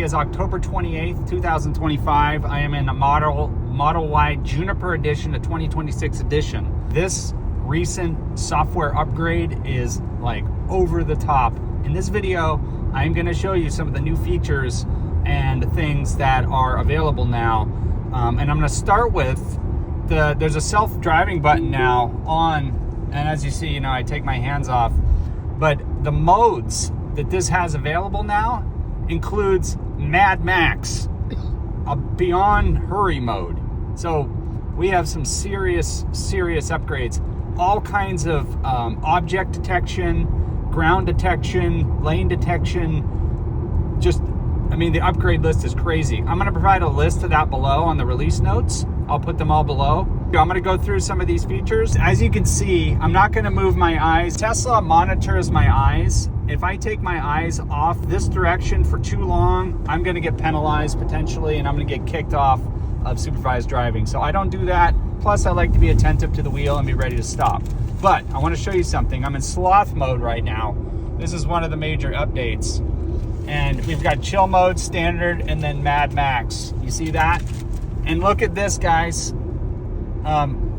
Today is October 28th, 2025. I am in a Model Y Juniper edition, a 2026 edition. This recent software upgrade is like over the top. In this video, I'm going to show you some of the new features and things that are available now. And I'm going to start with there's a self-driving button now on, and as you see, I take my hands off, but the modes that this has available now includes Mad Max, a beyond hurry mode. So we have some serious upgrades, all kinds of object detection, ground detection, lane detection. The upgrade list is crazy. I'm going to provide a list of that below on the release notes. I'll put them all below. I'm going to go through some of these features. As you can see, I'm not going to move my eyes. Tesla monitors my eyes. If I take my eyes off this direction for too long, I'm going to get penalized potentially, and I'm going to get kicked off of supervised driving. So I don't do that. Plus, I like to be attentive to the wheel and be ready to stop. But I want to show you something. I'm in Sloth Mode right now. This is one of the major updates. And we've got chill mode, standard, and then Mad Max. You see that? And look at this, guys.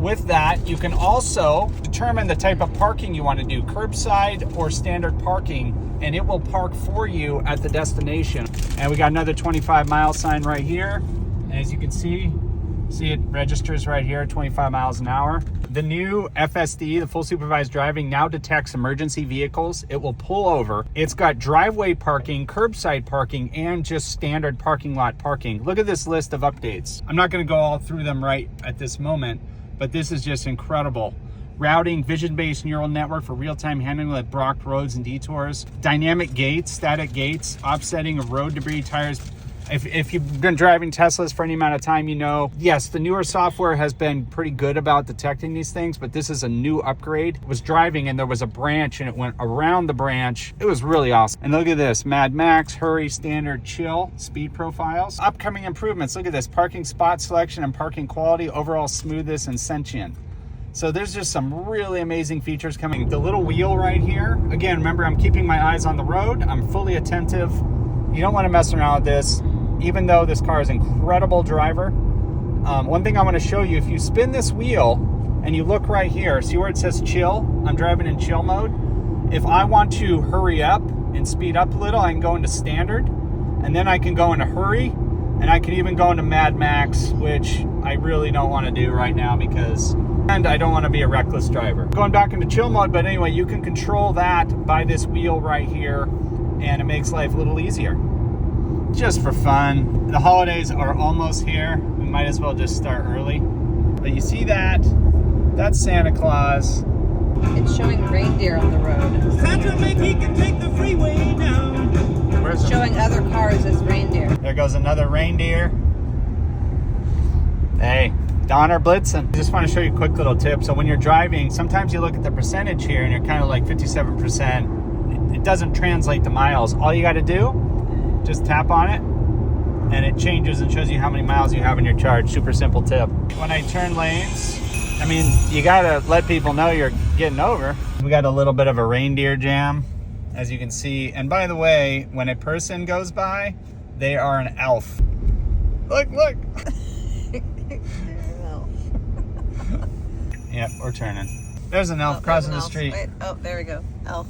With that, you can also determine the type of parking you want to do, curbside or standard parking, and it will park for you at the destination. And we got another 25-mile sign right here. And as you can see it registers right here, 25 miles an hour. The new FSD, the full supervised driving, now detects emergency vehicles. It will pull over. It's got driveway parking, curbside parking, and just standard parking lot parking. Look at this list of updates. I'm not going to go all through them right at this moment, but this is just incredible. Routing, vision-based neural network for real-time handling of blocked roads and detours. Dynamic gates, static gates, offsetting of road debris, tires. If you've been driving Teslas for any amount of time, yes, the newer software has been pretty good about detecting these things, but this is a new upgrade. I was driving and there was a branch and it went around the branch. It was really awesome. And look at this, Mad Max, hurry, standard, chill, speed profiles. Upcoming improvements, look at this, parking spot selection and parking quality, overall smoothness and sentient. So there's just some really amazing features coming. The little wheel right here, again, remember I'm keeping my eyes on the road. I'm fully attentive. You don't want to mess around with this. Even though this car is an incredible driver, one thing I want to show you, if you spin this wheel and you look right here, see where it says chill? I'm driving in chill mode. If I want to hurry up and speed up a little, I can go into standard, and then I can go into hurry, and I can even go into Mad Max, which I really don't want to do right now and I don't want to be a reckless driver. Going back into chill mode, but anyway, you can control that by this wheel right here, and it makes life a little easier. Just for fun. The holidays are almost here. We might as well just start early. But you see that? That's Santa Claus. It's showing reindeer on the road. Santa maybe can take the freeway now. It's showing other cars as reindeer. There goes another reindeer. Hey, Donner Blitzen. I just want to show you a quick little tip. So when you're driving, sometimes you look at the percentage here and you're kind of like 57%. It doesn't translate to miles. All you got to do, just tap on it and it changes and shows you how many miles you have in your charge. Super simple tip. When I turn lanes, you gotta let people know you're getting over. We got a little bit of a reindeer jam, as you can see. And by the way, when a person goes by, they are an elf. Look. Yep, we're turning. There's an elf crossing the street. Wait, there we go. Elf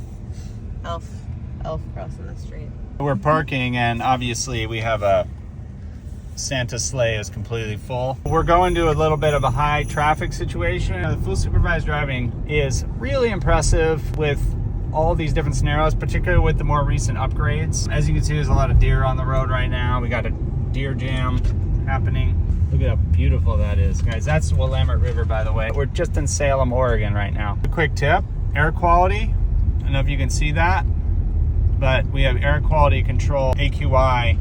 crossing the street. We're parking, and obviously we have a Santa sleigh is completely full. We're going to a little bit of a high traffic situation. The full supervised driving is really impressive with all these different scenarios, particularly with the more recent upgrades. As you can see, there's a lot of deer on the road right now. We got a deer jam happening. Look at how beautiful that is, guys. That's the Willamette River, by the way. We're just in Salem, Oregon right now. A quick tip, air quality. I don't know if you can see that, but we have air quality control, AQI,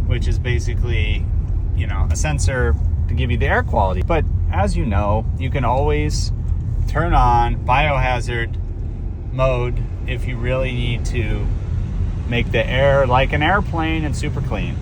which is basically, a sensor to give you the air quality. But as you know, you can always turn on biohazard mode if you really need to make the air like an airplane and super clean.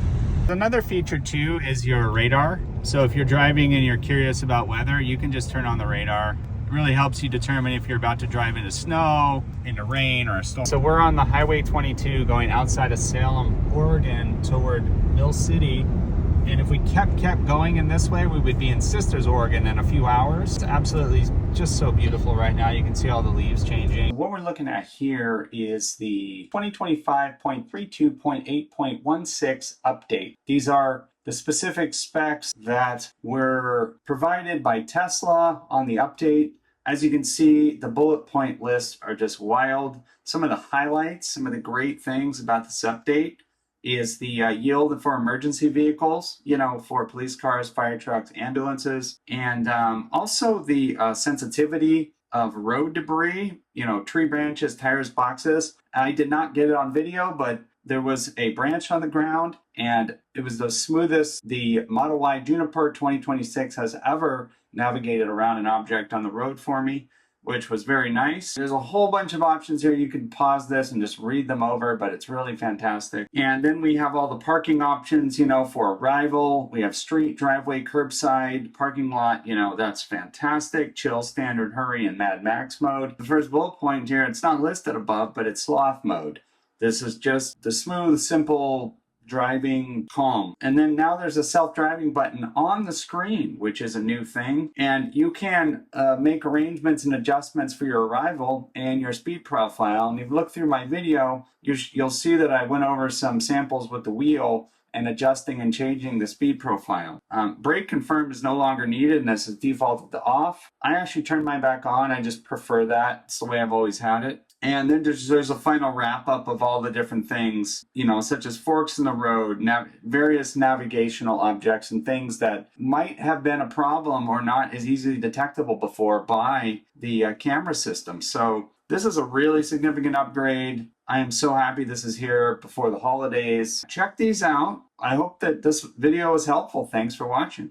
Another feature too is your radar. So if you're driving and you're curious about weather, you can just turn on the radar It really helps you determine if you're about to drive into snow, into rain, or a storm. So we're on the Highway 22 going outside of Salem, Oregon toward Mill City. And if we kept going in this way, we would be in Sisters, Oregon in a few hours. It's absolutely just so beautiful right now. You can see all the leaves changing. What we're looking at here is the 2025.32.8.16 update. These are the specific specs that were provided by Tesla on the update. As you can see, the bullet point lists are just wild. Some of the highlights, some of the great things about this update is the yield for emergency vehicles, you know, for police cars, fire trucks, ambulances, and also the sensitivity of road debris, you know, tree branches, tires, boxes. I did not get it on video, but there was a branch on the ground, and it was the smoothest the Model Y Juniper 2026 has ever navigated around an object on the road for me, which was very nice. There's a whole bunch of options here. You can pause this and just read them over, but it's really fantastic. And then we have all the parking options, you know, for arrival. We have street, driveway, curbside, parking lot, you know, that's fantastic. Chill, standard, hurry, and Mad Max mode. The first bullet point here, it's not listed above, but it's Sloth Mode. This is just the smooth, simple driving calm. And then now there's a self-driving button on the screen, which is a new thing. And you can make arrangements and adjustments for your arrival and your speed profile. And if you look through my video, you'll see that I went over some samples with the wheel and adjusting and changing the speed profile. Brake confirm is no longer needed, and this is defaulted to off. I actually turned mine back on. I just prefer that. It's the way I've always had it. And then there's a final wrap up of all the different things, you know, such as forks in the road, various navigational objects, and things that might have been a problem or not as easily detectable before by the camera system. So this is a really significant upgrade. I am so happy this is here before the holidays. Check these out. I hope that this video was helpful. Thanks for watching.